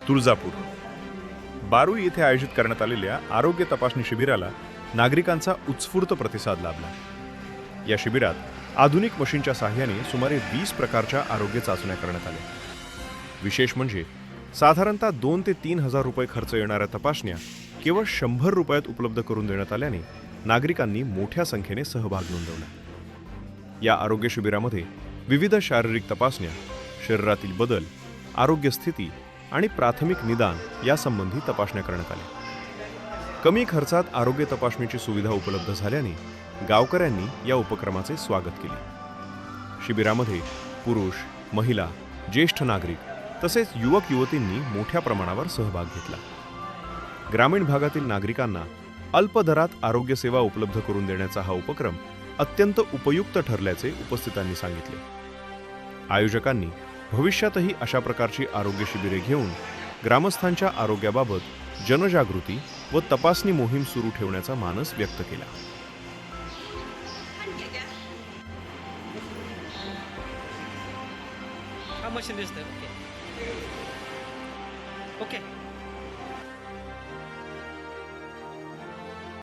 तुळजापूर बारू येथे आयोजित करण्यात आलेल्या आरोग्य तपासणी शिबिराला नागरिकांचा उत्स्फूर्त प्रतिसाद लाभला. या शिबिरात आधुनिक मशीनच्या साहाय्याने सुमारे 20 प्रकारच्या आरोग्य चाचण्या करण्यात आल्या. विशेष म्हणजे साधारणतः 2 ते 3 हजार रुपये खर्च येणाऱ्या तपासण्या केवळ 100 रुपयात उपलब्ध करून देण्यात आल्याने नागरिकांनी मोठ्या संख्येने सहभाग नोंदवला. या आरोग्य शिबिरामध्ये विविध शारीरिक तपासण्या, शरीरातील बदल, आरोग्य स्थिती आणि प्राथमिक निदान यासंबंधी तपासण्या करण्यात आल्या. कमी खर्चात आरोग्य तपासणीची सुविधा उपलब्ध झाल्याने गावकऱ्यांनी या उपक्रमाचे स्वागत केले. शिबिरामध्ये पुरुष, महिला, ज्येष्ठ नागरिक तसेच युवक युवतींनी मोठ्या प्रमाणावर सहभाग घेतला. ग्रामीण भागातील नागरिकांना अल्प दरात आरोग्य सेवा उपलब्ध करून देण्याचा हा उपक्रम अत्यंत उपयुक्त ठरल्याचे उपस्थितांनी सांगितले. आयोजकांनी भविष्यातही अशा प्रकारची आरोग्य शिबिरे घेऊन ग्रामस्थांच्या आरोग्याबाबत जनजागृती व तपासणी मोहीम सुरू ठेवण्याचा मानस व्यक्त केला. हा मशीन दिसतंय. ओके.